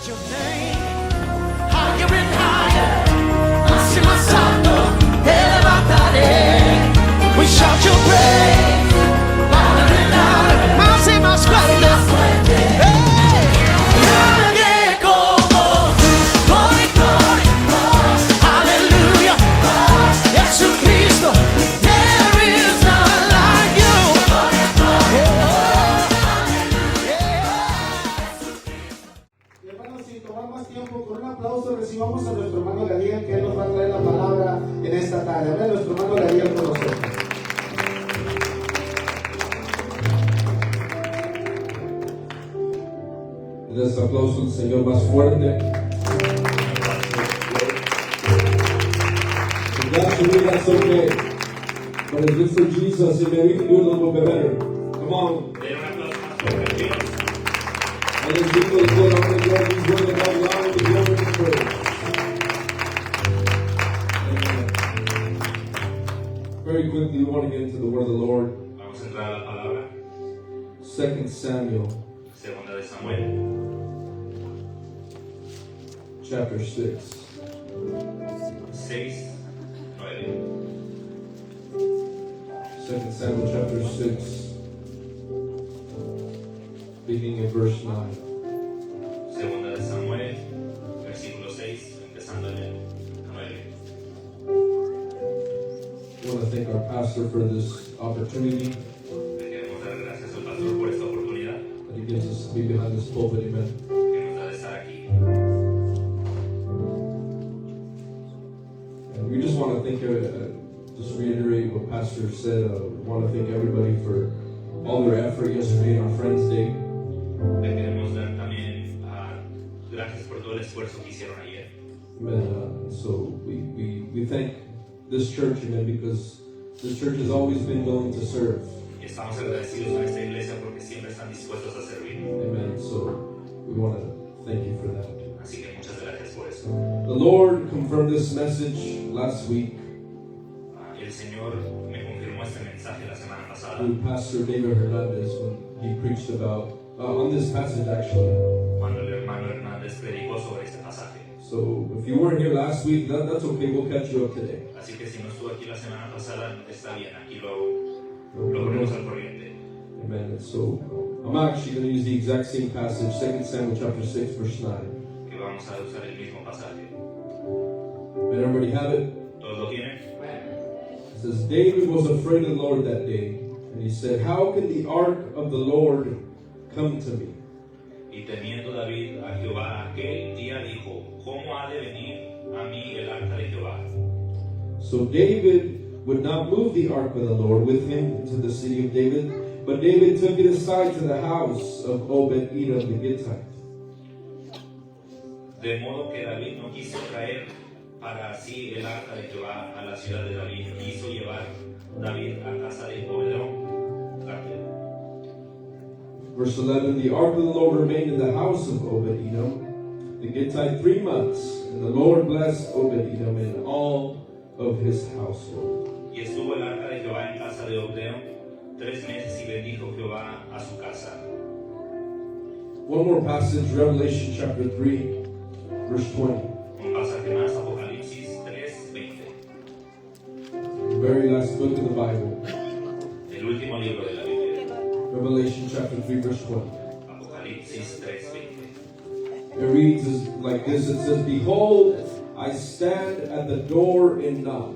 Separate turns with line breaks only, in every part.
Your name, higher and higher. Máxima santo, te levantaré. We shout your praise, louder and louder. Más y más fuerte. Hey. Nadie como tú, gloria, gloria, aleluya. Jesucristo, there is none like you.
Y hermanos, sin tomar más tiempo, con un aplauso recibamos a nuestro hermano Gadiel, que él nos va a traer la palabra en esta tarde. A ver, nuestro hermano Gadiel con nosotros.
Les aplauso al Señor más fuerte. That's the way that's okay. But it's good for Jesus, and maybe we can do it a little bit better. Come on. And as people is good, I'm going to go these women out loud with the glory and praise. Amen. Very quickly, we want to get into the word of the Lord.
Vamos a entrar a la palabra.
2 Samuel,
Segunda de Samuel,
chapter 6.
6, 9.
2 Samuel, chapter 6, beginning at verse 9.
Segunda de Samuel, versículo 6, empezando en el 9.
I want to thank our pastor for this opportunity
Le queremos dar gracias al pastor por esta oportunidad
that he gives us to be behind this pulpit. Amen.
que nos da de estar aquí.
And we just want to thank, just reiterate what Pastor said. We want to thank everybody for all their effort yesterday on Friends Day.
Le queremos dar también gracias por todo el esfuerzo que hicieron ayer.
Amen. So we thank this church, amen, because this church has always been willing to serve.
Y estamos agradecidos con esta iglesia porque siempre están dispuestos a servir.
Amen. So we want to thank you for that.
Así que muchas gracias por eso.
The Lord confirmed this message last week
El Señor me confirmó este mensaje la semana pasada
through Pastor David Hernandez when he preached about, on this passage actually.
cuando el hermano Hernández predicó sobre este pasaje.
So if you weren't here last week, that's okay. We'll catch you up today.
Así que si no estuvo aquí la semana pasada, está bien, aquí lo ponemos al corriente.
Amen. And so I'm actually going to use the exact same passage, 2 Samuel chapter 6, verse 9.
Que vamos a usar el mismo pasaje.
Did everybody have it?
¿Todos lo tienen?
It says, David was afraid of the Lord that day, and he said, how can the ark of the Lord come to me?
Y temiendo David a Jehová aquel día dijo, ¿cómo ha de venir a mí el arca de Jehová?
So David would not move the ark of the Lord with him into the city of David, but David took it aside to the house of Obed-Edom the Gittite.
De modo que David no quiso traer para sí el arca de Jehová a la ciudad de David, quiso llevar David a casa de Obed-Edom, Gáteo.
Verse 11, the ark of the Lord remained in the house of Obed-Edom the Gittite 3 months, and the Lord blessed Obed-Edom and all of his household.
Y estuvo el arca de Jehová en casa de Obed-Edom 3 meses y bendijo Jehová a su casa.
One more passage, Revelation chapter 3, verse 20.
Un pasaje más, Apocalipsis 3:20.
The very last book of the Bible.
El último libro de la Biblia.
Revelation chapter 3, verse 20.
Apocalipsis 3:20.
It reads like this. It says, behold, I stand at the door and knock.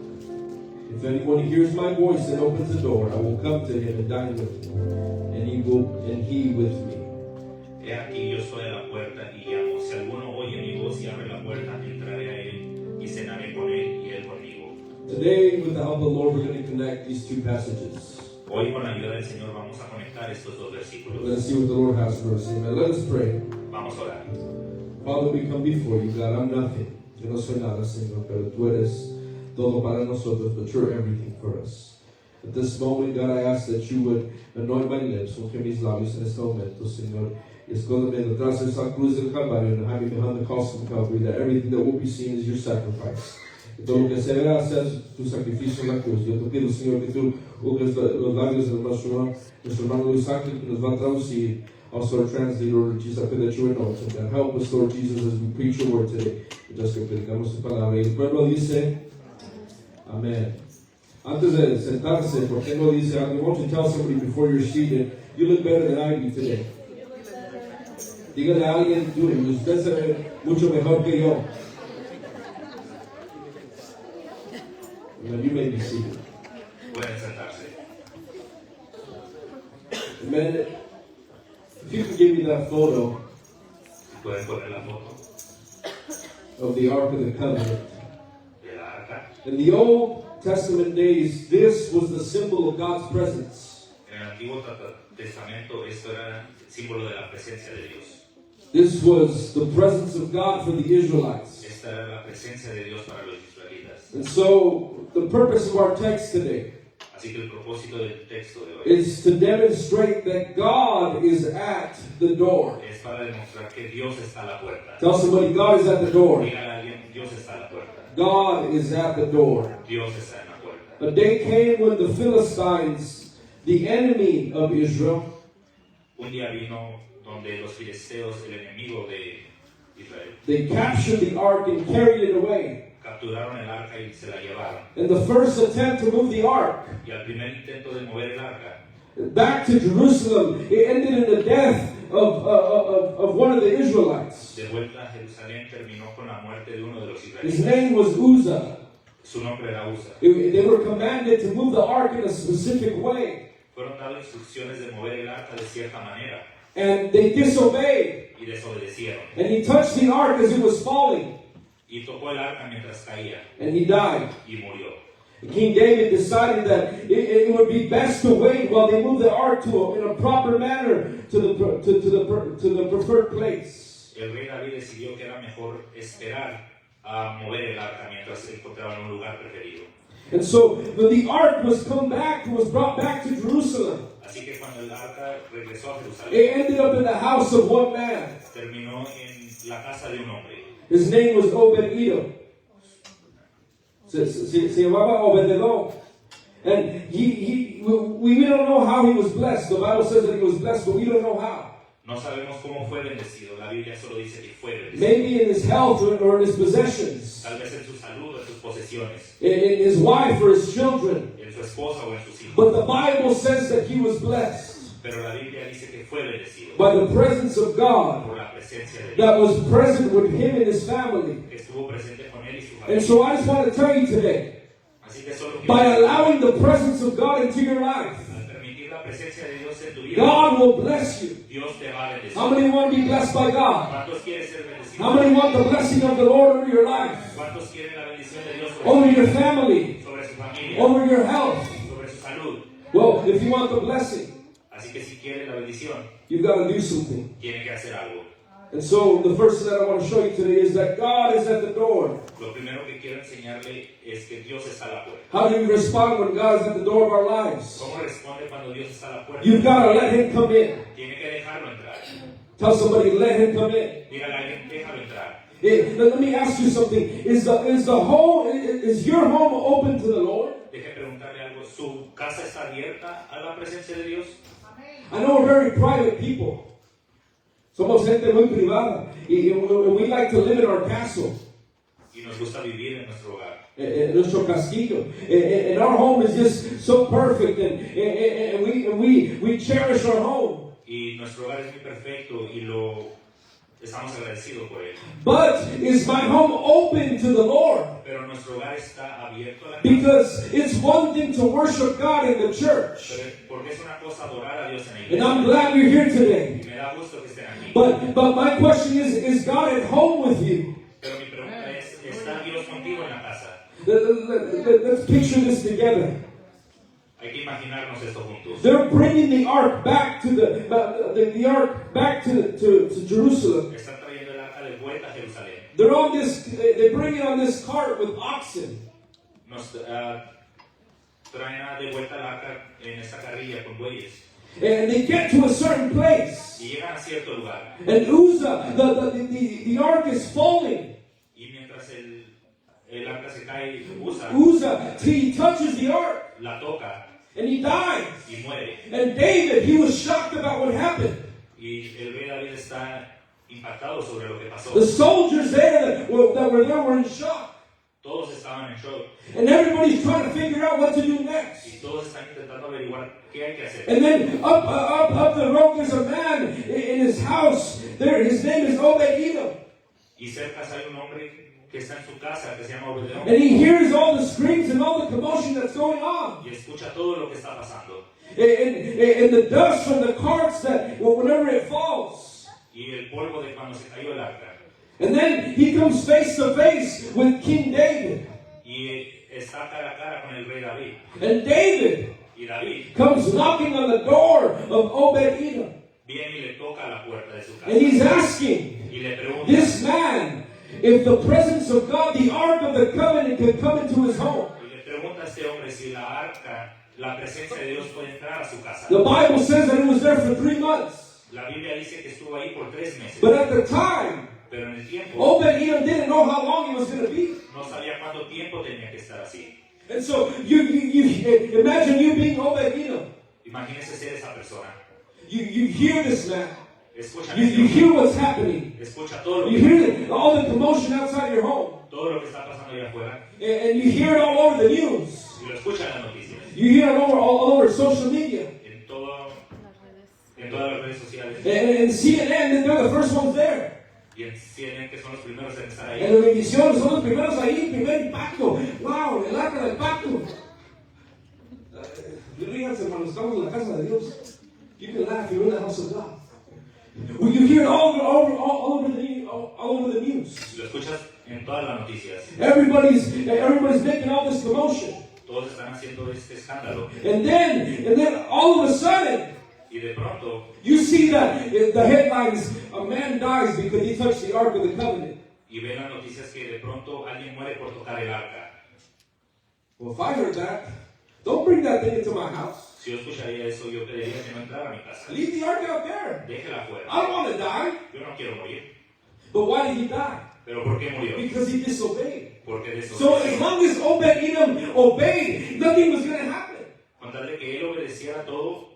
If anyone hears my voice and opens the door, I will come to him and dine with him, and he with me.
He aquí yo estoy a la puerta y llamo. Si alguno oye mi voz y abre la puerta, entraré a él y cenaré con él y él conmigo.
Today, with the help of the Lord, we're going to connect these two passages.
Hoy con la ayuda del Señor vamos a conectar estos dos versículos.
Let's see what the Lord has for us. Amen. Let us pray.
Vamos a orar.
Father, we come before you, God. I'm nothing. Yo no soy nada, Señor, pero tú eres todo para nosotros, but you're everything for us. At this moment, God, I ask that you would anoint my lips, unge mis labios en este momento, Señor. Y escóndeme detrás de esa cruz del Calvario, and hide me behind the cross of Calvary, that everything that will be seen is your sacrifice. Y todo lo que se vea sea tu sacrificio en la cruz. Yo te pido, Señor, que tú uses los labios de nuestro hermano Luis Ángel, que nos va a traducir Also, our translator, Lord Jesus, I pray that you would know us and help us, Lord Jesus, as we preach your word today. Mientras que predicamos tu palabra. Y el pueblo dice, amén. Antes de sentarse, ¿por qué no dice algo? Won't you tell somebody before you're seated, you look better than I do today. Dígale a alguien, usted se ve mucho mejor que yo. You may be seated.
Pueden sentarse.
Amen. If you could give me that photo
Pueden poner la foto
of the Ark of the Covenant.
de la arca.
In the Old Testament days, this was the symbol of God's presence.
En el Antiguo Testamento esto era símbolo de la presencia de Dios.
This was the presence of God for the Israelites.
Esta era la presencia de Dios para los israelitas.
And so, the purpose of our text today
Así que el propósito del texto de hoy
is to demonstrate that God is at the door.
es para demostrar que Dios está a la puerta.
Tell somebody, God is at the door.
Dígale a alguien, Dios está a la puerta.
God is at the door.
Dios está en la puerta.
A day came when the Philistines, the enemy of Israel,
Un día vino donde los filisteos, el enemigo de Israel,
they captured the ark and carried it away.
capturaron el arca y se la llevaron.
In the first attempt to move the ark
Y al primer intento de mover el arca
back to Jerusalem, it ended in the death of one of the Israelites.
de vuelta a Jerusalén terminó con la muerte de uno de los
His
israelitas.
name was Uzzah.
Su nombre era Usa.
They were commanded to move the ark in a specific way,
Fueron dadas instrucciones de mover el arca de cierta manera
and they disobeyed.
y desobedecieron.
And he touched the ark as it was falling,
Y tocó el arca mientras caía
and he died.
y murió.
King David decided that it would be best to wait while they moved the ark in a proper manner to the preferred place.
El rey David decidió que era mejor esperar a mover el arca mientras se encontraba en un lugar preferido.
And so when the ark was brought back to Jerusalem,
Así que cuando el arca regresó a Jerusalén,
it ended up in the house of one man.
terminó en la casa de un hombre.
His name was Obed-Edom. Se llamaba Obed-Edom. And we don't know how he was blessed. The Bible says that he was blessed, but we don't know how.
No sabemos cómo fue bendecido. La Biblia solo dice que fue bendecido.
Maybe in his health or in his possessions,
Tal vez en su salud o en sus posesiones,
in his wife or his children.
en su esposa o en sus hijos.
But the Bible says that he was blessed
Pero la Biblia dice que fue bendecido
by the presence of God
por la presencia de Dios,
that was present with him and his family.
que estuvo presente con él y su
And
familia.
so I just want to tell you today,
Así que solo
by
quiero
allowing the presence of God into your life,
al permitir la presencia de Dios en tu vida,
God will bless you.
Dios te va a bendecir.
How many want to be blessed by God?
¿Cuántos quieren ser bendecidos?
How many want the blessing of the Lord over your life,
¿Cuántos quieren la bendición de Dios
over your family,
sobre su familia,
over your health?
sobre su salud?
Well, if you want the blessing,
Así que si quieren la bendición,
you've got to do something.
tienen que hacer algo.
And so the first thing that I want to show you today is that God is at the door.
Lo primero que quiero enseñarle es que Dios está a la puerta.
How do you respond when God is at the door of our lives?
¿Cómo responde cuando Dios está a la puerta?
You've got to let him come in.
Tiene que dejarlo entrar.
Tell somebody, let him come in.
Dígale a alguien, déjalo entrar.
Let me ask you something. Is your home open to the Lord?
Deje preguntarle algo. ¿Su casa está abierta a la presencia de Dios?
I know we're very private people. Somos gente muy privada. And we like to live in our castle,
Y nos gusta vivir en nuestro hogar.
en nuestro castillo. And our home is just so perfect. And we cherish our home.
Y nuestro hogar es muy perfecto y estamos agradecidos por él.
But is my home open to the Lord?
Pero nuestro hogar está abierto a la casa.
Because it's one thing to worship God in the church.
Pero porque es una cosa adorar a Dios en la
And
iglesia.
I'm glad you're here today.
Y me da gusto que estén aquí.
But my question is God at home with you?
Pero mi pregunta es, ¿está Dios contigo en la casa?
Let's picture this together.
Hay que imaginarnos esto juntos.
They're bringing the ark back to the ark back to Jerusalem.
Están trayendo el arca de vuelta a Jerusalén.
They bring it on this cart with oxen.
Nos traen de vuelta el arca en esta carrilla con bueyes.
And they get to a certain place.
Y llegan a cierto lugar.
And Uzzah, the ark is falling.
Y mientras el arca se cae,
Uzzah, he touches the ark
la toca
and he dies.
y muere.
And David, he was shocked about what happened.
Y el rey David está impactado sobre lo que pasó.
The soldiers there that were there were in shock.
Todos estaban en shock.
And everybody's trying to figure out what to do next.
Y todos están intentando averiguar qué hay que hacer.
And then up the road, there's a man in his house. There, his name is Obed-Edom.
Y cerca hay un hombre que está en su casa que se llama Obed-Edom.
And he hears all the screams and all the commotion that's going on.
Y escucha todo lo que está pasando.
And the dust from the carts that whenever it falls.
Y el polvo de cuando se cayó el arca.
And then he comes face to face with King David.
Y está cara a cara con el rey David.
And David
Y David
comes knocking on the door of Obed-Edom.
viene y le toca a la puerta de su casa.
And he's asking
Y le pregunta,
this man if the presence of God, the Ark of the Covenant, could come into his home.
y le pregunta a este hombre si la arca, la presencia de Dios puede entrar a su casa.
The Bible says that it was there for 3 months.
La Biblia dice que estuvo ahí por 3 meses.
But at the time,
Pero en el tiempo
Obed-Edom didn't know how long he was going to be.
no sabía cuánto tiempo tenía que estar así.
And so you imagine you being Obed-Edom.
Imagínese ser esa persona.
You hear this man.
Escucha,
You hear what's happening.
escucha todo lo
You hear all the commotion outside your home.
lo que está pasando allá afuera.
And you hear it all over the news.
Y lo escucha en las noticias,
You hear it all over social media.
en todas las redes sociales.
And CNN, they're the first ones there.
Y en CNN, que son los primeros en estar
En
ahí.
Univision son los primeros ahí, primer impacto. Wow, el arca del pacto. Ríanse, hermanos, estamos en la casa de Dios. You can laugh, you're in the house of God. Well, you hear it all over the news.
Lo escuchas en todas las noticias.
Everybody's making all this commotion.
Todos están haciendo este escándalo.
And then all of a sudden,
Y de pronto
you see that the headlines, a man dies because he touched the Ark of the Covenant.
y ven las noticias que de pronto alguien muere por tocar el arca.
Well, if I heard that, don't bring that thing into my house.
Si yo escucharía eso, yo pediría que no entrara a mi casa.
Leave the Ark out there.
Déjela afuera.
I don't want to die.
Yo no quiero morir.
But why did he die?
¿Pero por qué murió?
Because he disobeyed.
Porque de eso.
So as long as Obed-Edom obeyed, nothing was going to happen.
Con tal de que él obedeciera todo,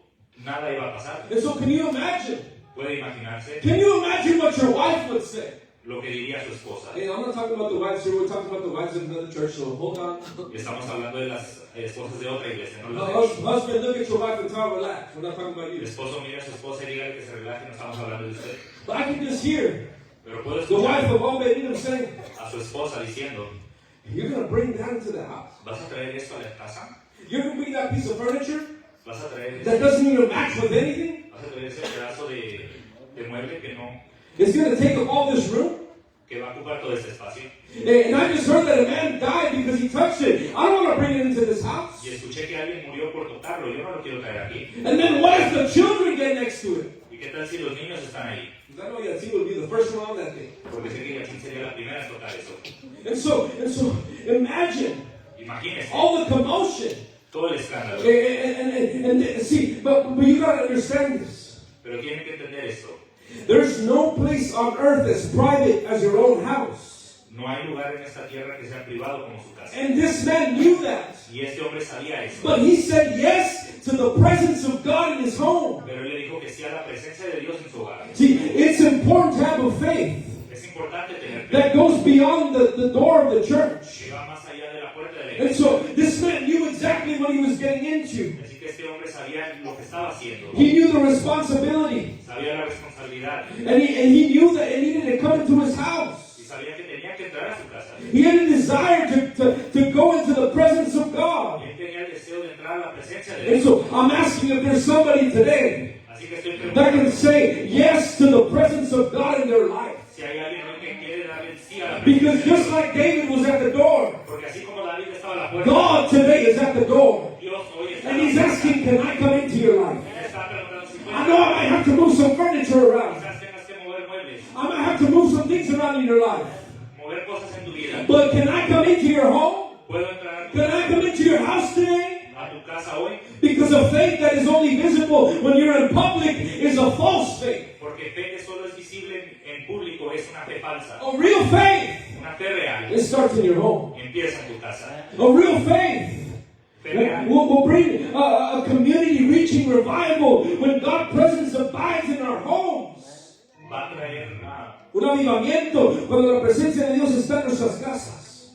nada iba a pasar.
And so can you imagine?
Puede imaginarse
Can you imagine what your wife would say?
lo que diría su esposa.
Hey, I'm not talking about the wives here. We're talking about the wives of another church. So hold on.
Estamos hablando de las esposas de otra iglesia, no
No,
la de él.
husband, look at your wife and tell her relax. We're not talking about
El
you.
esposo mira a su esposa y dígale que se relaje, no estamos hablando de usted.
But I can just hear
Pero puedo
the wife
escuchar
of Obed-Edom saying,
a su esposa diciendo,
"You're going to bring that into the house.
¿vas a traer esto a la casa?
You're going to bring that piece of furniture
¿Vas a traer
that doesn't even match with anything.
¿Vas a traer ese pedazo de mueble que no,
It's going to take up all this room."
que va a ocupar todo este espacio?
And I just heard that a man died because he touched it. I don't want to bring it into this house.
Y escuché que alguien murió por tocarlo, yo no lo quiero traer aquí.
And then what if the children get next to it?
¿Y qué tal si los niños están ahí?
Because I know Yatzin would be the first one on that thing.
Porque sé que Yatzin sería la primera en tocar eso.
And so imagine
Imagínese
all the commotion.
todo el escándalo.
And see, but you got to understand this.
Pero tienen que entender esto.
There's no place on earth as private as your own house.
No hay lugar en esta tierra que sea privado como su casa.
And this man knew that.
Y este hombre sabía eso.
But he said yes to the presence of God in his home.
Pero él le dijo que sí a la presencia de Dios en su hogar.
See, it's important to have a faith
Es importante tener fe
that goes beyond the door of the church.
que va más allá de la puerta de la
And
iglesia.
so this man knew exactly what he was getting into.
Así que este hombre sabía lo que estaba haciendo.
He knew the responsibility.
Sabía la responsabilidad.
And he knew that it needed to come into his house.
Y sabía que tenía que entrar a su casa.
He had a desire to go into the presence of God.
Él tenía el deseo de entrar a la presencia de
And
Dios.
so I'm asking if there's somebody today
Así que estoy
that can
preguntando
say yes to the presence of God in their life.
si hay alguien hoy que quiere darle el sí a la
Because
presencia.
just like David was at the door,
Porque así como David estaba a la puerta,
God today is at the door.
Dios hoy está
And he's asking, can I come into your life?
Él está preguntando si
I know I might have to move some furniture around.
quizás tengas que mover muebles,
I might have to move some things around in your life.
mover cosas en tu vida.
But can I come into your home?
¿Puedo entrar a tu,
Can I come into your house today?
a tu casa hoy?
Because a faith that is only visible when you're in public is a false faith.
Porque fe que solo es visible en público es una fe falsa.
A real faith,
Una fe real
it starts in your home.
empieza en tu casa.
A real faith
Pelear.
We'll bring a community reaching revival when God's presence abides in our homes.
Va a traer
Un avivamiento cuando la presencia de Dios está en nuestras casas.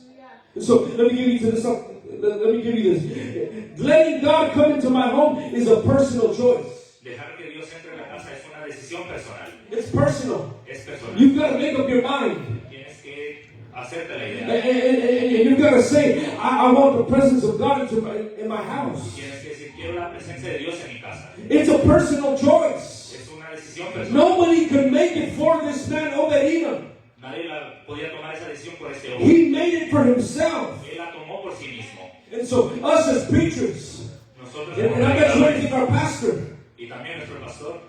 So let me give you this. Let me give you this. Letting God come into my home is a personal choice.
dejar que Dios entre en la casa es una decisión personal.
It's personal.
Es personal.
You've got to make up your mind.
Tienes que hacerte la
And,
idea.
and you've got to say, I want the presence of God in my house.
Tienes que decir, quiero la presencia de Dios en mi casa.
It's a personal choice.
Es una decisión personal.
Nobody could make it for this man, Obed-Edom.
Nadie podía tomar esa decisión por este hombre.
He made it for himself.
Él la tomó por sí mismo.
And so, us as preachers,
Nosotros
and
como
I bet you
predicadores,
anything, our pastor,
y también nuestro pastor,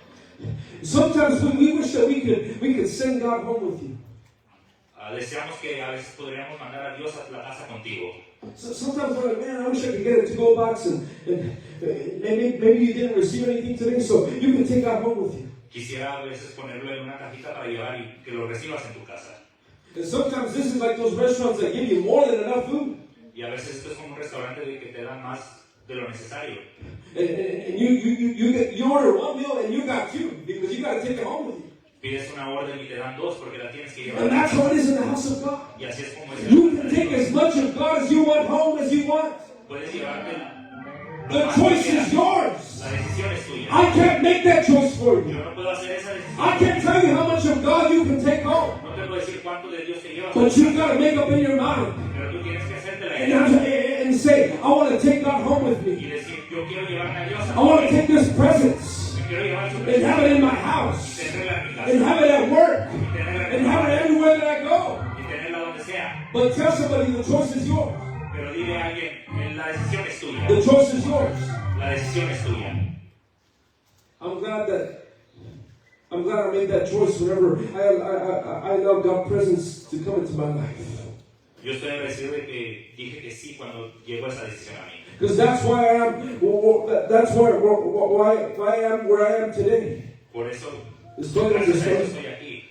sometimes we wish that we could send God home with you.
deseamos que a veces podríamos mandar a Dios a la casa contigo.
So sometimes we're like, man, I wish I could get a to-go box and maybe you didn't receive anything today, so you can take God home with you.
Quisiera a veces ponerlo en una cajita para llevar y que lo recibas en tu casa.
And sometimes this is like those restaurants that give you more than enough food.
Y a veces esto es como un restaurante de que te dan más de lo necesario.
And you order one meal and you got two because you got to take it home with you.
Pides una orden y te dan dos porque la tienes que llevar.
And that's how it is in the house of God.
Y así es como es.
You can take as much of God as you want home as you want.
Puedes llevarte
The choice is yours.
La decisión es tuya.
I can't make that choice for you.
Yo no puedo hacer esa decisión.
I can't tell you how much of God you can take home.
No te puedo decir cuánto de Dios te llevas.
But you've got to make up in your mind
Pero tú tienes que hacerte la
and,
idea
and say, I want to take God home with
y
me.
decir, yo quiero llevarme a Dios a
I want to take this presence
Yo quiero llevar su
and
presencia
have it in my
y
house
tenerla en mi casa.
and have it at work
Y tenerla
and have it everywhere that I go.
y tenerla donde sea.
But tell somebody the choice is yours.
Pero dile a alguien, la decisión es tuya.
The choice is yours.
La decisión es tuya.
I'm glad I made that choice whenever I allowed God's presence to come into my life.
Yo estoy agradecido de que dije que sí cuando llegó esa decisión a mí.
Because that's why I am. That's why I am where I am today.
Por eso,
Estoy donde
gracias a eso
estoy.
estoy aquí.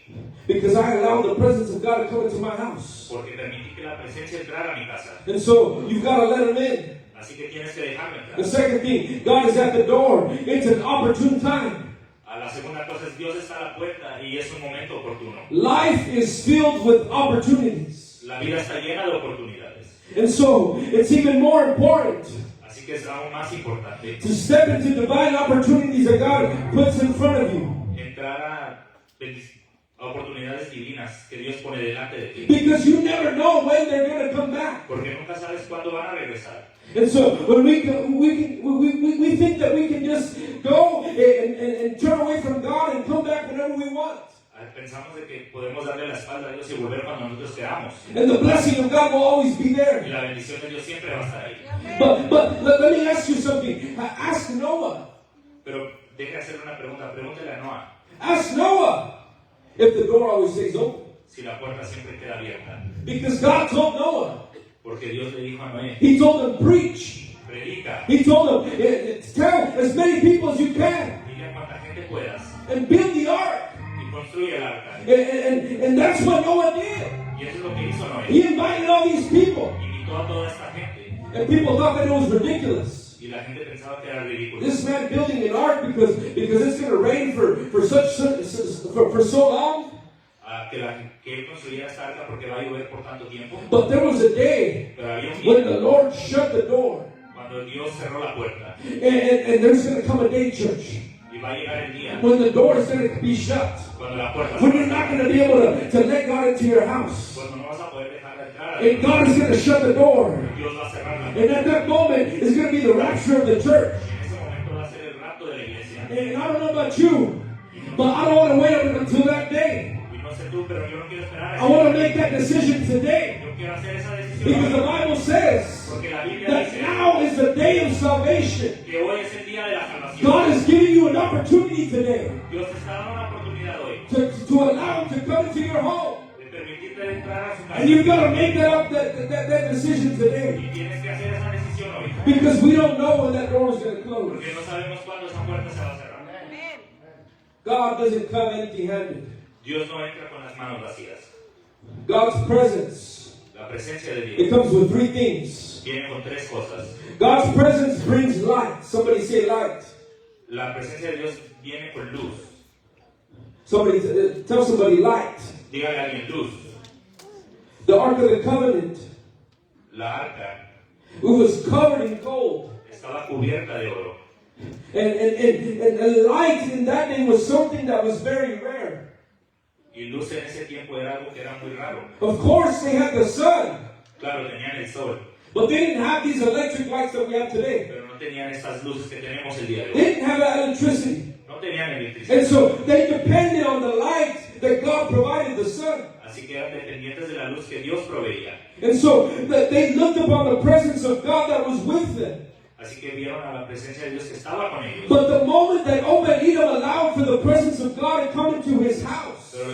Because I allowed the presence of God to come into my house.
Porque permití que la presencia entrara a mi casa.
And so you've got to let Him in.
Así que tienes que dejarme
The
entrar.
second thing, God is at the door. It's an opportune time.
A la segunda cosa es Dios está a la puerta y es un momento oportuno.
Life is filled with opportunities.
La vida está llena de oportunidades.
And so it's even more important
Así que es aún más importante
to step into divine opportunities that God puts in front of you.
entrar a oportunidades divinas que Dios pone delante de ti.
Because you never know when they're going to come back.
Porque nunca sabes cuándo van a regresar.
And so when we think that we can just go and turn away from God and come back whenever we want.
Pensamos de que podemos darle la espalda a Dios y volver cuando nosotros queramos.
And the blessing of God will always be
Y
there.
la bendición de Dios siempre va a estar ahí.
But let me ask you something. Ask Noah.
Pero deja hacer una pregunta. Pregúntale a Noah
Ask Noah if the door always stays open.
si la puerta siempre queda abierta.
Because God told Noah.
Porque Dios le dijo a Noé,
He told him, preach.
predica,
He told him, tell as many people as you can.
dile a cuanta gente puedas
And build the ark.
y construye el arca.
And that's what Noah did.
Y eso es lo que hizo Noé.
He invited all these people.
Invitó a toda esta gente
And people thought that it was ridiculous.
y la gente pensaba que era ridículo.
This man building an ark because it's going to rain for so long.
Que él construyera esta arca porque va a llover por tanto tiempo.
But there was a day
Pero había un
when the
día
Lord shut the door.
cuando Dios cerró la puerta.
And there's going to come a day, church,
Y va a llegar el día
when the door is going to be shut.
cuando la puerta
When
se
you're not going to be able to let God into your house.
cuando no vas a poder dejarla entrar.
And God is going to shut the door.
Dios va a cerrar la
And
puerta.
at that moment is going to be the rapture of the church.
En ese momento va a ser el rapto de la iglesia.
And I don't know about you, but I don't want to wait up until that day.
Y no sé tú, pero yo no quiero esperar a
I want to make that decision today.
Yo quiero hacer esa decisión
Because the
ahora.
Bible says
Porque la Biblia
that
dice
now is the day of salvation.
que hoy es el día de la salvación.
God is giving you an opportunity today
Dios te está dando una oportunidad hoy
to allow Him to come into your home.
de permitirte entrar a su casa.
And you've got to make that decision today.
Y tienes que hacer esa decisión hoy.
Because we don't know when that door is going to close.
Porque no sabemos cuándo esa puerta se va a cerrar.
God doesn't come empty-handed.
Dios no entra con las manos vacías.
God's presence,
La presencia de
it
Dios
comes with three things.
viene con tres cosas.
God's presence brings light. Somebody say light.
La presencia de Dios viene con luz.
Somebody tell somebody light.
Dígale a alguien luz.
The Ark of the Covenant,
La arca
it was covered in gold.
estaba cubierta de oro.
And light in that day was something that was very rare.
Y luz en ese tiempo era algo que era muy raro.
Of course, they had the sun,
Claro, tenían el sol,
but they didn't have these electric lights that we have today.
pero no tenían estas luces que tenemos el día de
They
hoy.
didn't have that electricity.
No tenían electricidad.
And so they depended on the light that God provided the sun.
Así que eran dependientes de la luz que Dios proveía.
And so they looked upon the presence of God that was with them.
Así que vieron a la presencia de Dios que estaba con ellos.
But the moment that Obed-Edom allowed for the presence of God to come into his house,
Pero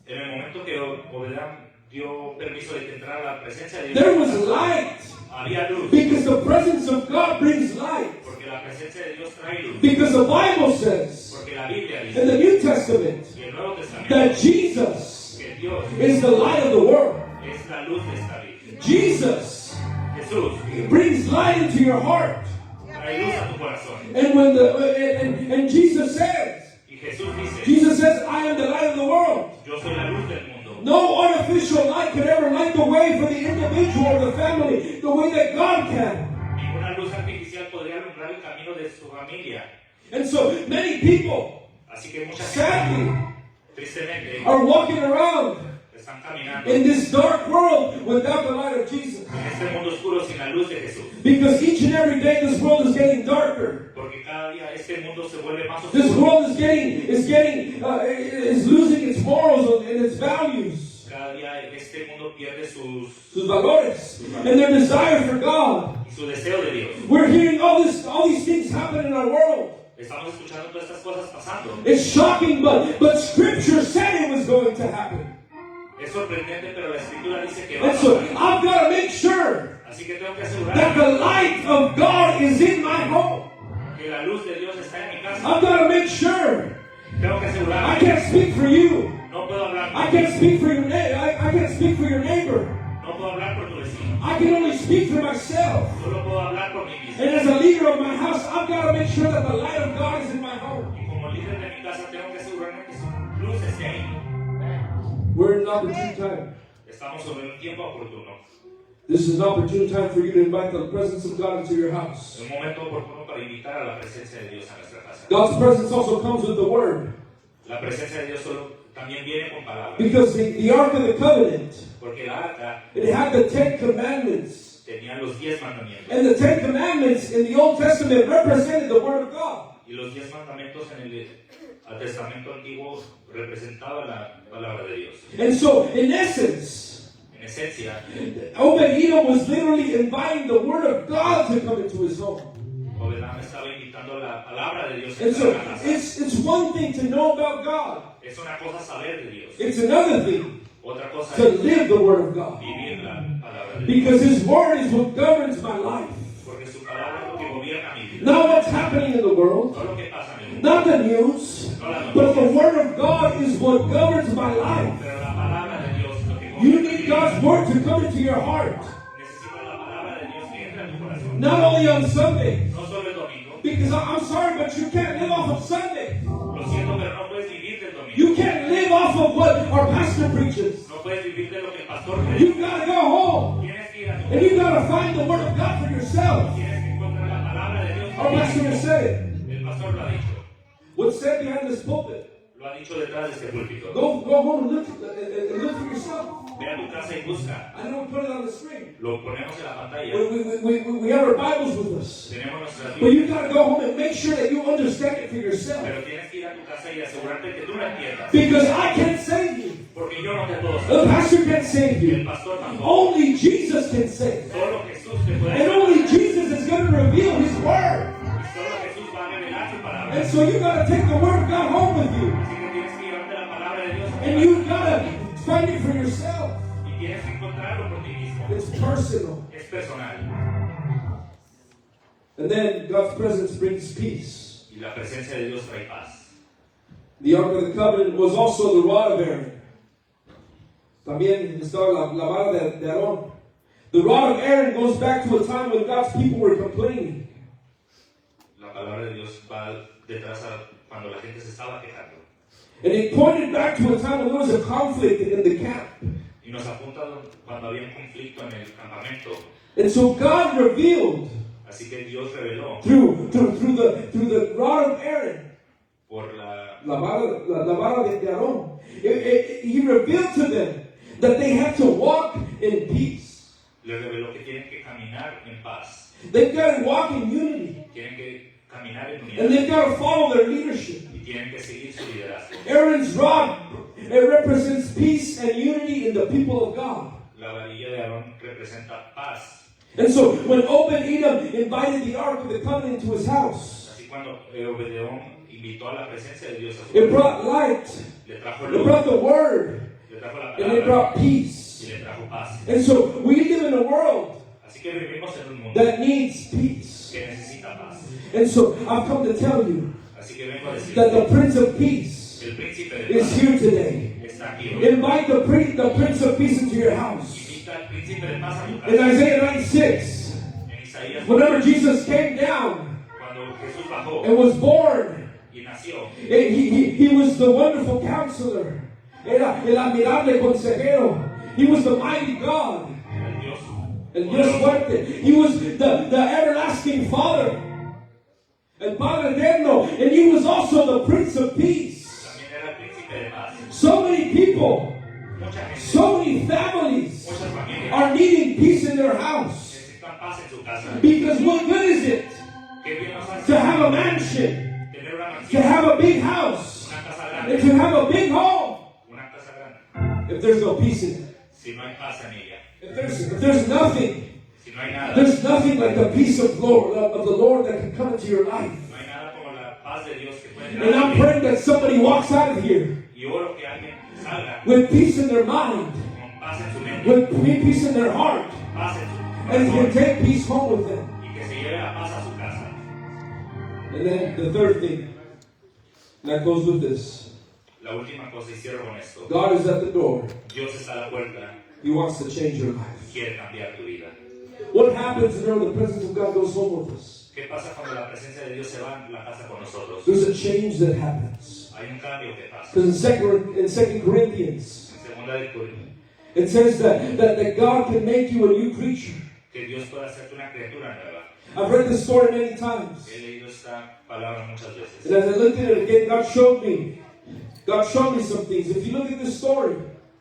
en el momento que Obededom dio permiso de que entrara la presencia de Dios,
there was light.
había luz.
Because the presence of God brings light.
Porque la presencia de Dios trae luz.
Because the Bible says
Porque la Biblia
in
dice,
the New Testament
y el Nuevo Testamento,
that Jesus
que Dios
is the light of the world.
es la luz de esta vida.
Jesus
Jesús
brings light into your heart.
trae luz a tu corazón.
And when and Jesus says,
Y Jesús dice,
I am the light of the world.
yo soy la luz del mundo.
No artificial light could ever light the way for the individual or the family the way that God can.
Ninguna luz artificial podría alumbrar el camino de su familia.
And so many people,
Así que mucha
sadly,
gente, tristemente,
are walking around
están caminando
in this dark world without the light of Jesus.
en este mundo oscuro sin la luz de Jesús.
Because each and every day this world is getting darker.
Porque cada día este mundo se vuelve más
This
oscuro.
world is losing its morals and its values,
Cada día este mundo pierde
sus valores, and their desire for God.
su deseo de Dios.
We're hearing all these things happen in our world.
Estamos escuchando todas estas cosas pasando.
It's shocking, but Scripture said it was going to happen.
Es sorprendente, pero la Escritura dice que va a
And so
pasar.
I've got to make sure
Así que tengo que
that
asegurar
the light of God is in my home.
que la luz de Dios está en mi casa.
I've got to make sure.
Tengo que
I
asegurar.
can't speak for you.
No puedo hablar.
I can't speak for your I can't speak for your neighbor.
No puedo hablar por tu vecino.
I can only speak for myself.
Solo puedo hablar por mí mismo.
And as a leader of my house, I've got to make sure that the light of God is in my home.
Y como líder de mi casa tengo que asegurarme que su luz esté ahí.
We're in an opportune time.
Estamos sobre un tiempo oportuno.
This is an opportune time for you to invite the presence of God into your house.
Un momento oportuno para invitar a la presencia de Dios a nuestra casa.
God's presence also comes with the Word.
La presencia de Dios solo también viene con palabras.
Because the Ark of the Covenant,
Porque la arca
it had the 10 Commandments.
tenía los 10 mandamientos.
And the 10 Commandments in the Old Testament represented the Word of God.
Y los 10 mandamientos en el Testamento Antiguo representaban la palabra de Dios.
And so, in essence,
En esencia,
Obed-Edom was literally inviting the Word of God to come into his home.
Obededom estaba invitando la palabra de Dios a
And so,
la casa.
it's one thing to know about God.
Es una cosa saber de Dios.
It's another thing
Otra cosa
to
es
live the Word of God.
vivir la palabra de Dios.
Because His Word is what governs my life.
Porque su palabra es lo que gobierna mi vida.
Not what's happening in the world,
No lo que pasa en el mundo,
not the news,
no las
but the
noticias.
Word of God is what governs my life.
Pero la palabra de Dios es lo que
You
gobierna mi
need
vida.
God's Word to come into your heart.
Necesitas la palabra de Dios que entre en tu corazón.
Not only on Sunday,
No solo el domingo.
because I'm sorry, but you can't live off of Sunday.
Lo siento, pero no puedes vivir del domingo.
You can't live off of what our pastor preaches.
No puedes vivir de lo que el pastor cree.
You've got to go home
Tienes que ir a tu
and you've got to find the Word of God for yourself.
Tienes que encontrar la palabra de Dios.
Our pastor has said it.
El pastor lo ha dicho.
What's said behind this pulpit?
Lo ha dicho detrás de este púlpito.
Go home and look for yourself.
Ve a tu casa y busca.
I know we put it on the screen.
Lo ponemos en la pantalla.
We have our Bibles with us.
Tenemos nuestra
But
Biblia.
you've got to go home and make sure that you understand it for yourself.
Pero tienes que ir a tu casa y asegurarte que tú la entiendas.
Because I can't save you.
Porque yo no te puedo
The
salvar.
pastor can't save
Y el
you.
pastor tampoco.
Only Jesus can save.
Solo Jesús te puede
And
salvar.
only Jesus is going to reveal His Word.
Y solo Jesús va a revelar su palabra.
And so you've got to take the Word of God home with you.
Así que tienes que llevarte la palabra de Dios.
And you've got to find it for yourself.
Y tienes que encontrarlo por ti mismo.
It's personal.
Es personal.
And then God's presence brings peace.
Y la presencia de Dios trae paz.
The Ark of the Covenant was also the rod of Aaron. También estaba la vara de Aarón. The rod of Aaron goes back to a time when God's people were complaining.
La palabra de Dios va detrás a cuando la gente se estaba quejando.
And it pointed back to a time when there was a conflict in the camp.
Y nos apunta cuando había un conflicto en el campamento.
And so God revealed
Así que Dios reveló
through the rod of Aaron,
por la
la vara de Aarón, he revealed to them that they had to walk in peace.
le reveló que tienen que caminar en paz.
They've got to walk in unity.
Tienen que caminar en
And
unidad.
they've got to follow their leadership.
Y tienen que seguir su liderazgo.
Aaron's rod, it represents peace and unity in the people of God.
La varilla de Aarón representa paz.
And so when Obed-Edom invited the Ark of the Covenant to his house,
Así cuando Obededón invitó a la presencia de Dios a su
it
casa,
brought light,
le trajo
it
luz,
brought the word,
le trajo la
and it
palabra
brought
y
peace.
le trajo paz.
And so we live in a world
Así que vivimos en un mundo
that needs peace.
que necesita paz.
And so I've come to tell you
Así que vengo a decir
that the Prince of Peace
el príncipe de
is
paz
here today.
está aquí hoy.
Invite the Prince of Peace into your house.
Invita al príncipe de paz a tu
In
casa.
Isaiah 96,
En Isaías,
whenever Jesus came down
cuando Jesús bajó
and was born,
y nació,
he was the wonderful counselor. Era el admirable consejero. He was the mighty God.
el Dios
El Dios fuerte. He was the everlasting Father. El Padre eterno. And he was also the Prince of Peace.
también era el príncipe de paz.
So many people,
Mucha gente,
so many families
muchas familias
are needing peace in their house.
necesitan paz en su casa.
Because what good is it
¿Qué bien nos hace
to have a mansion,
tener una
to
mansión,
have a big house,
una casa
and
grande,
to have a big home
una casa grande,
if there's no peace in it?
si no hay paz en ella?
If there's nothing,
Si no hay nada,
there's nothing like the peace of the Lord that can come into your life.
no hay nada como la paz de Dios que puede
And I'm
entrar.
praying that somebody walks out of here
Y oro que alguien salga
with peace in their mind,
con paz en su mente,
with peace in their heart,
paz en su
and can
corazón,
take peace home with them.
y que se lleve la paz a su casa.
And then the third thing, and that goes with this.
La última cosa, y cierro con esto.
God is at the door.
Dios está a la puerta,
He wants to change your life.
quiere cambiar tu vida.
What happens whenever the presence of God goes home with us?
¿Qué pasa cuando la presencia de Dios se va a la casa con nosotros?
There's a change that happens.
Hay un cambio que pasa.
Because in 2 Corinthians,
En segunda de Corintios,
it says that God can make you a new creature.
que Dios puede hacerte una criatura nueva.
I've read this story many times.
He leído esta palabra muchas veces.
And as I looked at it again, God showed me some things. If you look at this story,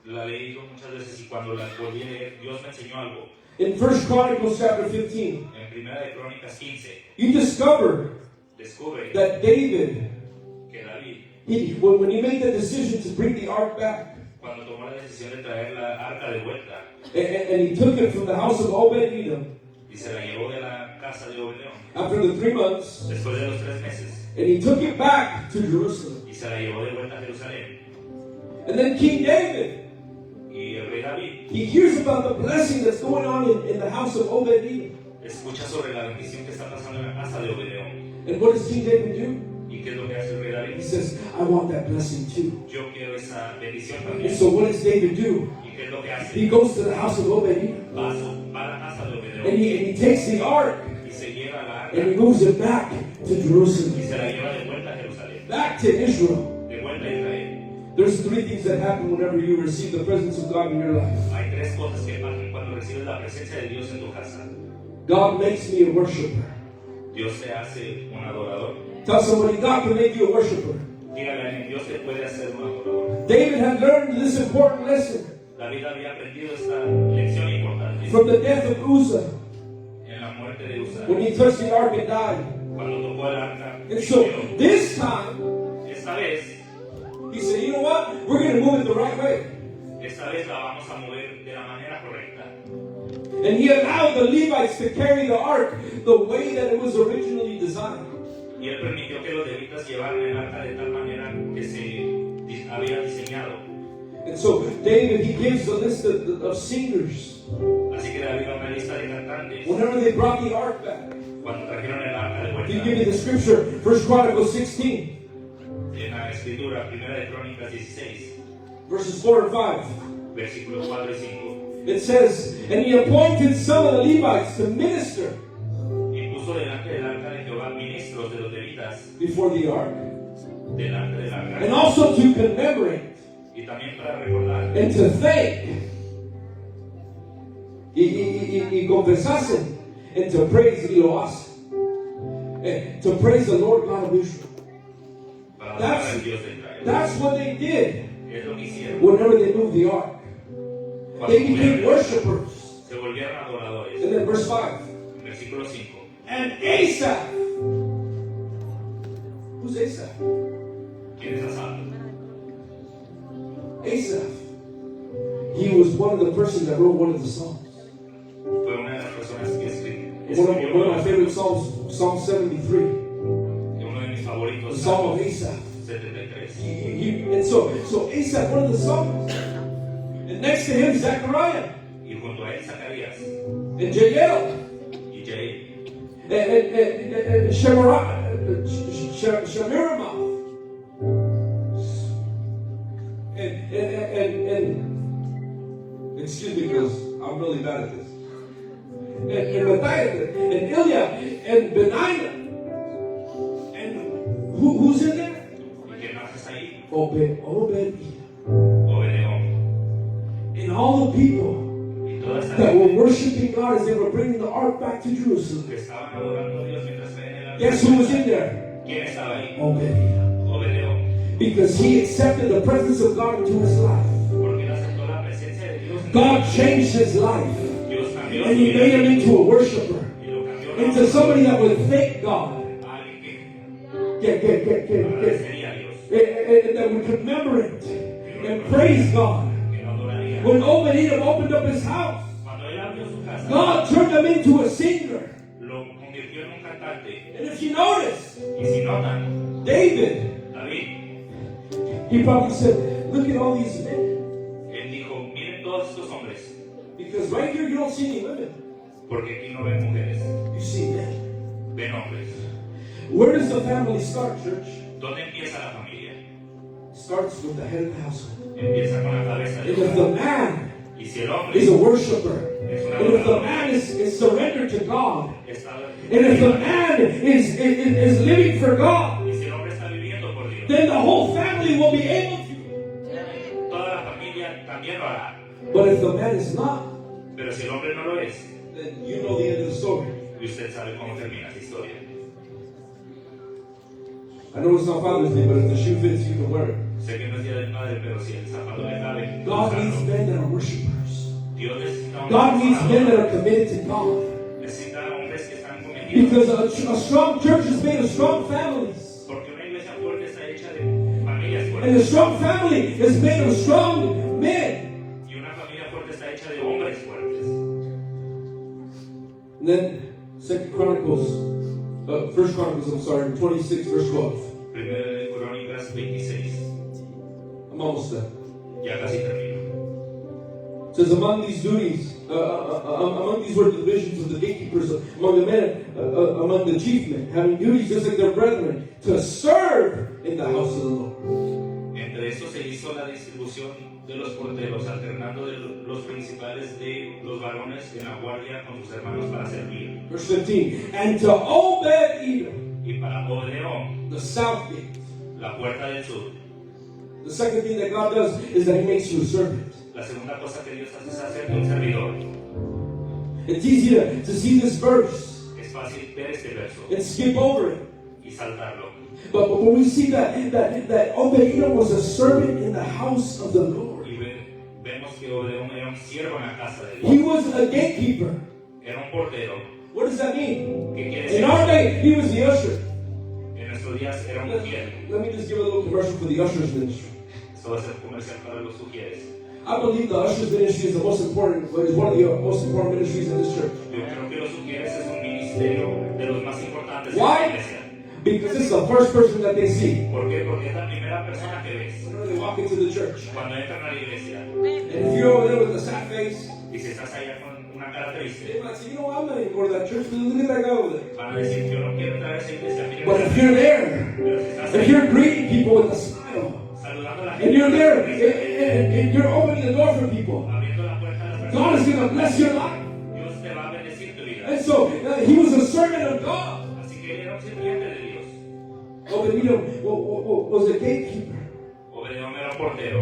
La he leído muchas veces y cuando la volví a leer, Dios me enseñó algo.
in 1 Chronicles chapter 15,
En Primera de Crónicas 15,
you discover
descubre
that David,
que David,
when he made the decision to bring the ark back,
cuando tomó la decisión de traer la arca de vuelta
and he took it from the house of Obed-Edom
y se la llevó de la casa de Obededón,
after the 3 months,
después de los 3 meses,
and he took it back to Jerusalem.
y se la llevó de vuelta a Jerusalén.
And then King David,
Y el rey David
he hears about the blessing that's going on in the house of Obed-Edom.
escucha sobre la bendición que está pasando en la casa de Obededón.
And what does King David do?
¿Y qué es lo que hace el rey
He
David?
says, I want that blessing too.
Yo quiero esa bendición
And
también.
so what does David do?
¿Y qué es lo que hace?
He goes to the house of Obed-Edom,
Va a la casa de
and
Obededón
he takes the ark,
y se lleva la arca
and he moves it back to
y
Jerusalem,
se la lleva de vuelta a Jerusalén,
back to Israel.
de vuelta a Israel.
There's 3 things that happen whenever you receive the presence of God in your life.
Hay 3 cosas que pasan cuando recibes la presencia de Dios en tu casa.
God makes me a worshiper.
Dios te hace un adorador.
Tell somebody, God can make you a worshiper.
Dígale a alguien, Dios te puede hacer un adorador.
David had learned this important lesson
David había aprendido esta lección importante
from the death of Uzzah
en la muerte de Usa,
when he touched the ark and died.
cuando tocó el arca.
And
y
so
murió.
this time,
Esta vez
he said, you know what? We're going to move it the right way.
Esta vez la vamos a mover de la manera correcta.
And he allowed the Levites to carry the ark the way that it was originally designed.
Y él permitió que los levitas llevaran el arca de tal manera que se había diseñado.
And so David, he gives a list of singers.
Así que David da una lista de cantantes
Whenever they brought the ark back,
cuando trajeron el arca de
he
vuelta.
gave me the scripture, 1 Chronicles 16,
En la escritura, Primera de Crónicas 16,
verses 4 and 5.
versículos 4 y 5.
It says, and he appointed some of the Levites to minister
Y puso delante del arca de Jehová ministros de los levitas,
before the ark,
delante del
and
arca,
also to commemorate
y también para recordar
and to thank, y confesasen, and to praise, y lo hacen, to praise the Lord God of Israel.
para alabar al Dios de Israel.
That's what they did
Es lo que hicieron.
whenever they moved the ark.
Cuando
They became
movieron,
worshipers.
se volvieron adoradores.
And then verse 5.
Versículo 5.
And Asaph. Who's Asaph?
¿Quién es Asaf?
Asaph. He was one of the persons that wrote one of the Psalms.
Fue una de las personas que
One of my favorite Psalms, Psalm 73.
uno de mis
The
favoritos,
Psalm of
Salmos
Asaph.
73.
And so Asaph, one of the Psalms. And next to him, Zechariah.
Y junto a él, Zacarías
And Jael.
y Jael.
And Shemiramoth. And excuse me, because I'm really bad at this. And Matthias, and Ilya, and Benaiah. And who's in there?
¿Y quién más está ahí?
Obed-Edom.
Obededom.
And all the people
Y toda esta
that were
gente
worshiping God as they were bringing the ark back to Jerusalem.
que estaban adorando a Dios mientras traían el arca.
Guess who was in there?
¿Quién estaba ahí?
Obed-Edom.
Obededom.
Because he accepted the presence of God into his life.
Porque él aceptó la presencia de Dios en
God
su vida.
changed his life.
Dios cambió
And
su
he
vida
made him into a worshiper.
y lo cambió
Into somebody that would thank God.
a alguien que agradecería a Dios,
And that would commemorate and praise God.
que lo adoraría.
When Obed-Edom opened up his house,
Cuando él abrió su casa,
God turned him into a singer.
lo convirtió en un cantante.
And if you notice,
Y si notan,
David,
David,
he probably said, look at all these men.
él dijo, miren todos estos hombres,
Because right here you don't see any women.
porque aquí no ven mujeres,
You see men.
ven hombres.
Where does the family start, church?
¿Dónde empieza la familia?
It starts with the head of the household.
Empieza con la cabeza
And
del
if the
hogar.
man
Y si el hombre
is a worshiper,
es un
and if the
adorador,
man is surrendered to God,
está,
and if the man is living for God,
y si el hombre está viviendo por Dios,
then the whole family will be able to.
toda la familia también lo hará.
But if the man is not,
Pero si el hombre no lo es,
then you know the end of the story.
y usted sabe cómo termina esa historia.
I know it's not Father's Day, but if the shoe fits, you can wear it.
Sé que no es día del padre, pero si el zapato le cabe,
God
usarlo.
needs men that are worshipers.
Dios necesita hombres
God
que
needs
son
men that are
adoradores.
committed to God.
Necesita hombres que están cometidos.
Because a strong church is made of strong families.
Porque una iglesia fuerte está hecha de familias
And a
fuertes.
strong family is made of strong men.
Y una familia fuerte está hecha de hombres fuertes.
And then, First Chronicles, 26, verse 12.
Primero de Crónicas 26.
I'm almost done.
Ya casi termino.
It says, among these duties, among these were the divisions of the gatekeepers, among the men, among the chief men, having duties just like their brethren, to serve in the house of the Lord.
Entre estos se hizo la distribución de los porteros, alternando de los principales de los varones en la guardia con sus hermanos para servir.
Verse 15, and to Obed-Edom,
Y para Obededom,
the south gate.
la puerta del sur.
The second thing that God does is that He makes you a servant.
La segunda cosa que Dios hace es hacerte un servidor.
It's easy to see this verse
Es fácil ver este verso
and skip over it.
y saltarlo.
But when we see that Obed-Edom was a servant in the house of the Lord.
Y vemos que Obededom era un siervo en la casa de
He
Dios.
was a gatekeeper.
Era un portero.
What does that mean?
¿Qué quiere
In
decir?
our day, he was the usher.
En nuestros días era un mujer.
Let me just give a little commercial for the ushers ministry.
Esto va a ser comercial para los sugieres.
I believe the ushers ministry is the most important, is one of the most important ministries in this church.
Yo creo que los sugieres es un ministerio de los más importantes de
Why?
la iglesia.
Because it's the first person that they see
¿Por qué? Porque es la primera persona que ves
when they walk into the church.
cuando entran a la iglesia.
And if you're over there with a sad face,
Y si estás allá con una cara
they
triste,
might say, you know what, I'm not even going to that church, but look at that guy over there.
van a decir, yo no quiero entrar a esa iglesia. Miren,
But if you're there,
pero si estás
if
ahí
you're greeting people with a smile,
saludando a la
and
gente,
you're there, and you're opening the door for people,
abriendo la puerta a las
God is going to bless your life.
Dios te va a bendecir tu vida.
And so he was a servant of God.
Así que él era un sirviente de Dios.
Obed-Edom was a gatekeeper.
Obed-Edom era un portero.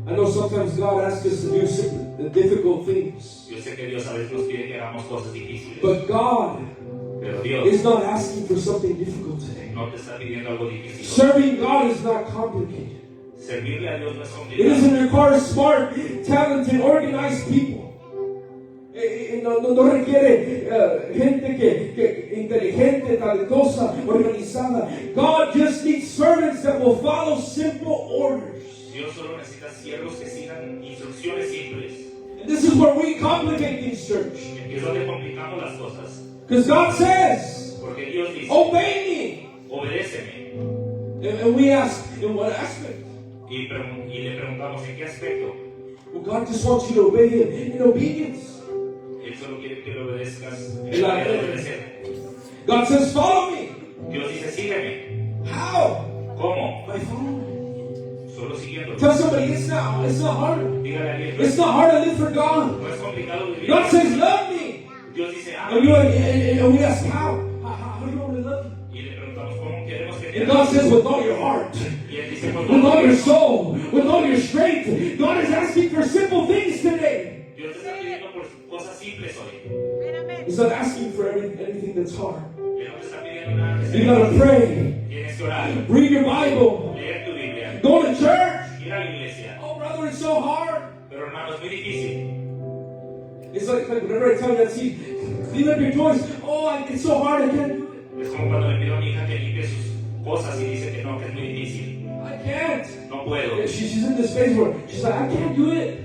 I know sometimes God asks us to do simple, difficult things.
Yo sé que Dios a veces nos pide que hagamos cosas difíciles.
But God
Pero Dios
is not asking for something difficult today.
no te está pidiendo algo difícil.
Serving God is not complicated.
Servirle a Dios no es
It
complicado.
doesn't require smart, talented, organized people. No requiere gente que inteligente, talentosa, organizada. God just needs servants that will follow simple orders.
Dios solo necesita siervos que sigan instrucciones simples.
And this is where we complicate things, church.
Aquí es donde complicamos las cosas.
Because God says,
Porque Dios dice,
obey
obedéceme.
me. And we ask, in what aspect?
Y le preguntamos, ¿en qué aspecto?
Well, God just wants you to obey Him in obedience.
Él solo quiere que le obedezcas en el área de obedecer.
God says, follow me.
Dios dice, sígueme.
How?
¿Cómo?
By following.
Solo siguiéndolo.
Tell somebody it's not hard.
Dígale a alguien,
It's not hard to live for God.
no es complicado vivir.
God says, love me.
Dios dice,
And we ask, how? How do you want me to love you?
Y le preguntamos, ¿cómo queremos que te
And God says, with all your heart,
Y él dice, pues,
with all your soul, with all your strength. God is asking for simple things today.
Dios te está pidiendo por cosas simples hoy.
He's not asking for anything that's hard.
Él no te está pidiendo nada que
You
sea.
gotta pray,
Tienes que orar,
read your Bible,
leer tu Biblia,
go to church.
ir a la iglesia.
Oh, brother, it's so hard.
Pero hermano, es muy difícil.
It's like whenever I tell you that, see, clean up your toys. Oh, it's so hard, I can't do it.
Es como cuando le pido a mi hija que limpie sus cosas y dice que no, que es muy difícil.
I can't.
No puedo.
She's in this phase where she's like, I can't do it.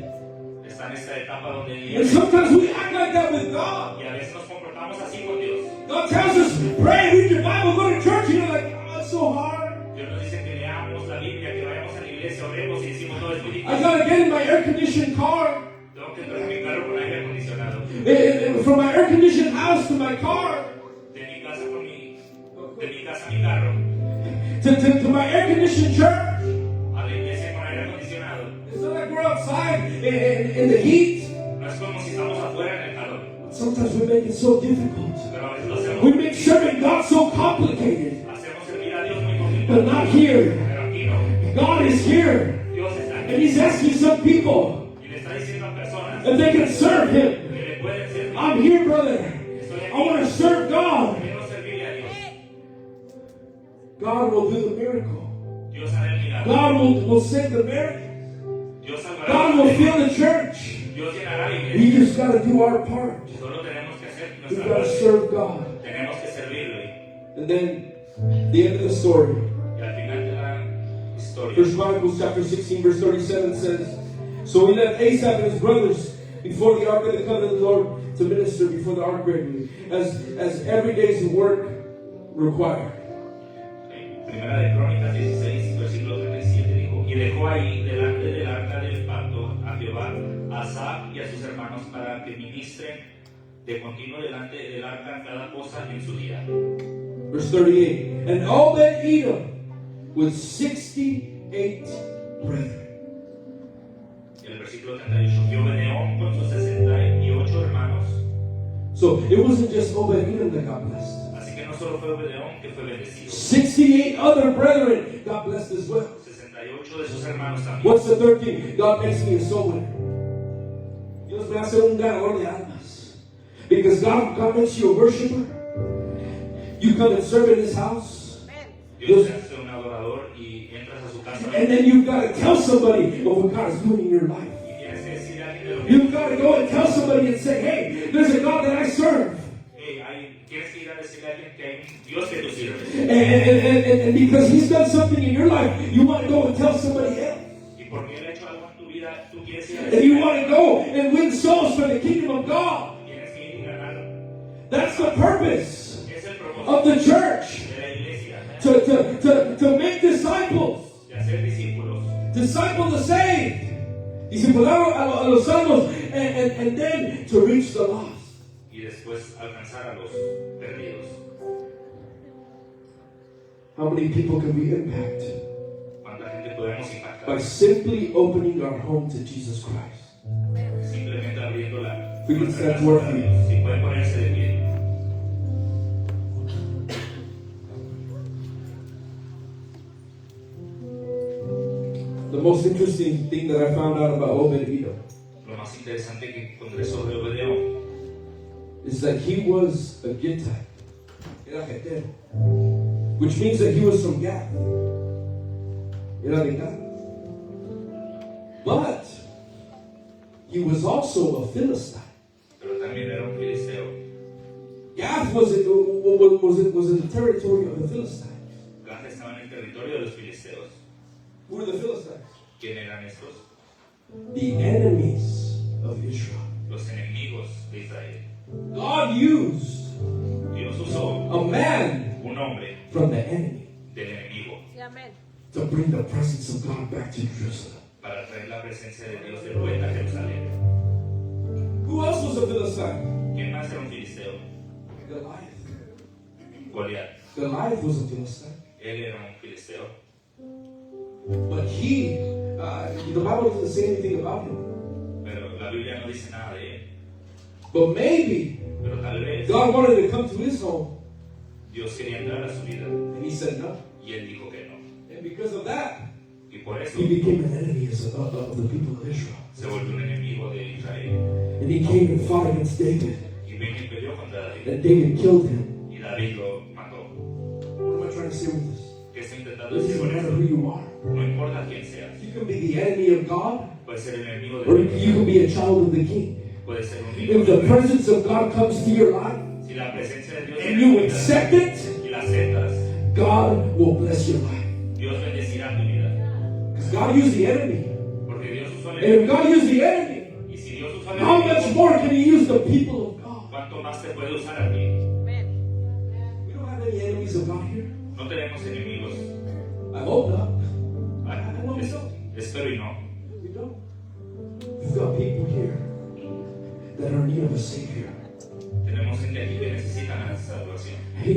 Está en esta etapa donde
And
ella,
sometimes we act like that with God.
y a veces nos comportamos así con Dios.
God tells us, pray, read your Bible, go to church, and you're like, oh, it's so hard.
Dios nos dice que leamos la Biblia, que vayamos a la iglesia, oremos y decimos, no, es muy
I
difícil.
gotta get in my air-conditioned car.
Tengo que entrar en mi carro con aire acondicionado.
From my air-conditioned house to my car,
De mi casa a mi carro.
to my air-conditioned church.
A la iglesia con aire acondicionado.
It's not like we're outside in the heat.
No es como si estamos afuera en el calor.
Sometimes we make it so difficult.
Pero a veces lo hacemos.
We make serving God so complicated.
Hacemos servir a Dios muy
But
complicado.
not here.
Pero aquí no.
God is here.
Dios está
And
aquí.
He's asking some people
Y le está diciendo a personas
if they can serve Him.
que le pueden servir.
I'm here, brother.
Estoy
I want to
aquí.
serve God.
Quiero servirle a Dios.
God will do the miracle.
Dios hará el milagro.
God will send the miracle.
Dios salvará.
God will fill the church.
Dios llenará la iglesia.
We just got to do our part.
Solo tenemos que hacer
We
nuestra
got to
parte.
serve God.
Tenemos que servirle.
And then, the end of the story.
Y al final de la historia,
First Chronicles chapter 16, verse 37 says, So he left Asaph and his brothers before the ark of the covenant of the Lord to minister before the ark regularly, as every day's work required.
Primera de Crónicas 16, versículo 37 dijo, y dejó ahí delante del arca del pacto a Jehová, a Asaf y a sus hermanos para que ministren de continuo delante del arca cada cosa en su día.
Verse 38, And Obed-Edom with 68 brethren.
El versículo 38, y Obed-Edom con sus 68 hermanos.
So it wasn't just Obed-Edom that got blessed.
Así que no solo fue Obed-Edom que fue bendecido,
68 other brethren got blessed as well.
68 de sus hermanos también.
What's the third thing? God makes me a soul winner. Dios me hace un ganador de almas. Because God makes you a worshiper. You come and serve in His house.
Dios te hace un adorador y entras a su casa
And then you've got to tell somebody of what God is doing in your life.
y tienes que decirle a alguien de lo que
You've got to go and tell somebody and say, hey, there's a God that I serve.
tienes que ir a decirle a alguien que hay un Dios que tú sirves.
And because He's done something in your life, you want to go and tell somebody else.
Y porque Él ha hecho algo en tu vida, tú quieres ir a
And you
decirle a
want to go and win souls for the kingdom of God.
tienes que ir y ganar.
That's the purpose
Es el propósito
of the church.
de la iglesia,
To make disciples.
de hacer discípulos,
Disciple the saved. Discipular a los salvos. And then to reach the lost.
y después alcanzar a los perdidos.
How many people can we impact?
¿Cuánta gente podemos
By
impactar?
simply opening our home to Jesus Christ.
Simplemente abriendo la.
We can stand to our feet.
Si pueden ponerse de pie.
The most interesting thing that I found out about Obed-Edom
Lo más interesante que encontré sobre Obed-Edom
is that he was a Gittite. Era Getero. Which means that he was from Gath. Era de Gath. But he was also a Philistine.
pero también era un filisteo.
Gath was in the territory of the Philistines.
Gath estaba en el territorio de los filisteos.
Who were the Philistines?
¿Quién eran estos?
The enemies of Israel.
Los enemigos de Israel.
God used
Dios usó
a man
un hombre
from the enemy
del enemigo
to bring the presence of God back to Jerusalem.
para traer la presencia de Dios de vuelta a Jerusalén.
Who else was a Philistine?
¿Quién más era un filisteo?
Goliath.
Goliat.
Goliath was a Philistine.
Él era un filisteo.
But the Bible doesn't say anything about him.
Pero la Biblia no dice nada de él.
But maybe
Pero tal vez
God wanted to come to his home,
Dios quería entrar a su vida
and he said no.
y él dijo que no.
And because of that,
Y por eso
he became an enemy of the people of Israel.
se volvió un enemigo de Israel.
And he came and fought against David,
Y vino y peleó contra David.
and David killed him.
Y David lo mató.
What am I trying to say with this?
¿Qué está intentando
It
decir
doesn't
con
matter
esto?
who you are.
No importa quién seas.
You can be the enemy of God,
Puede ser el enemigo
or
de
you can be a child of the King.
Puede ser un
If
hijo
the
de
presence of God comes to your life,
Si la presencia de Dios
and
viene
you
a tu vida
accept it,
y la aceptas,
God will bless your life.
Dios bendecirá tu vida.
Because God used the enemy.
Porque Dios usó al
And if
enemigo.
God used the enemy,
Y si Dios usó al
how much
enemigo,
more can He use the people of God?
¿cuánto más te puede usar a ti?
We don't have any enemies of God here.
No tenemos enemigos.
I hope not.
Espero y no.
We don't. We've got people here that are in need of a Savior.
Tenemos gente aquí que necesita la salvación.
Hey,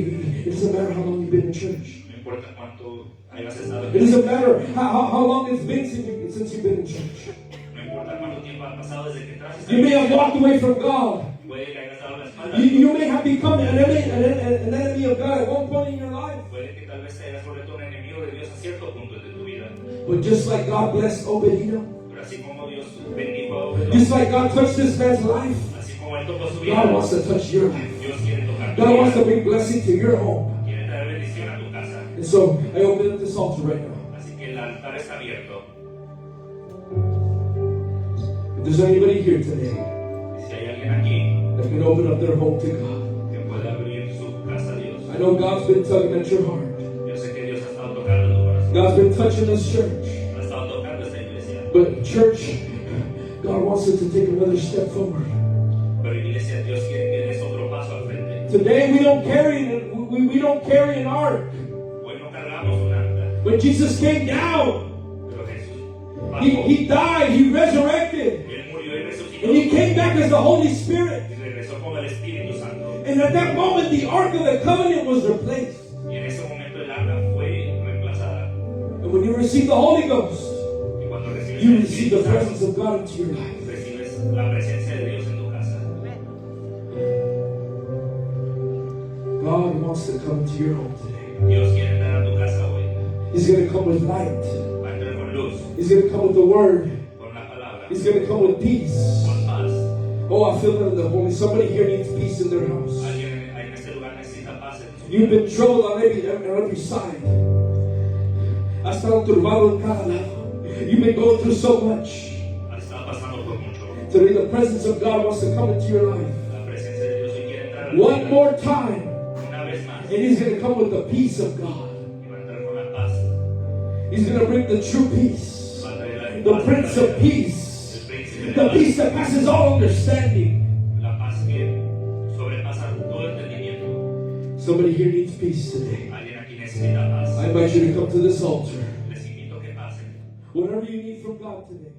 it doesn't matter how long you've been in church.
No importa cuánto hayas estado
It doesn't matter how long it's been since you've been in church.
No importa cuánto tiempo ha pasado desde que entraste.
You may have walked away from God.
Puede que hayas dado la espalda.
You may have become an enemy of God at one point in your life.
Puede que tal vez te hayas vuelto un enemigo de Dios a cierto punto de tu vida.
But just like God blessed Obed-Edom,
Pero así como Dios bendijo a Obed,
just like God touched this man's life,
así como Él tocó su
God
vida,
wants to touch your life.
Dios quiere tocar tu
God wants to
vida.
bring blessing to your home.
Quiere traer bendición a tu casa.
And so I open up this altar right now.
Así que el altar está abierto.
If there's anybody here today
Y si hay alguien aquí
that can open up their home to God,
que pueda abrir su casa a Dios,
I know God's been tugging at your heart.
yo sé que Dios ha estado tocando tu corazón.
God's been touching this church.
Ha estado tocando esta iglesia.
But church, God wants us to take another step forward.
Pero iglesia, Dios quiere que des otro paso al frente.
Today we don't carry an ark.
Hoy no cargamos un arca,
When Jesus came down,
pero Jesús bajó.
he died, He resurrected,
Él murió y resucitó.
and He came back as the Holy Spirit.
Y regresó con el Espíritu Santo.
And at that moment, the Ark of the Covenant was replaced.
Y en ese momento el arca fue reemplazada.
And when you receive the Holy Ghost,
Y cuando recibes
you
el
receive the
Espíritu
presence
Santo,
of God into your life.
recibes la presencia de Dios en tu casa.
God wants to come into your home today.
Dios quiere entrar a tu casa hoy.
He's going to come with light.
Va a entrar con luz,
He's going to come with the Word.
con la palabra,
He's going to come with peace.
con paz.
Oh, I feel it in the Holy. Somebody here needs peace in their house.
Alguien en este lugar necesita paz en su
You've
vida.
been troubled on every side. Has estado turbado en cada lado. You've been going through so much.
Has estado pasando por mucho.
Today, the presence of God wants to come into your life.
La presencia de Dios hoy quiere entrar a tu
One
vida.
more time.
Una vez más.
And He's going to come with the peace of God.
Y va a entrar con la paz.
He's going to bring the true peace.
Va a traer la
The
paz
Prince of Peace.
El príncipe de
The
paz.
peace that passes all understanding.
La paz que sobrepasa todo entendimiento.
Somebody here needs peace today.
Alguien aquí necesita paz.
I invite you to come to this altar.
Les invito a que pasen.
Whatever you need from God today.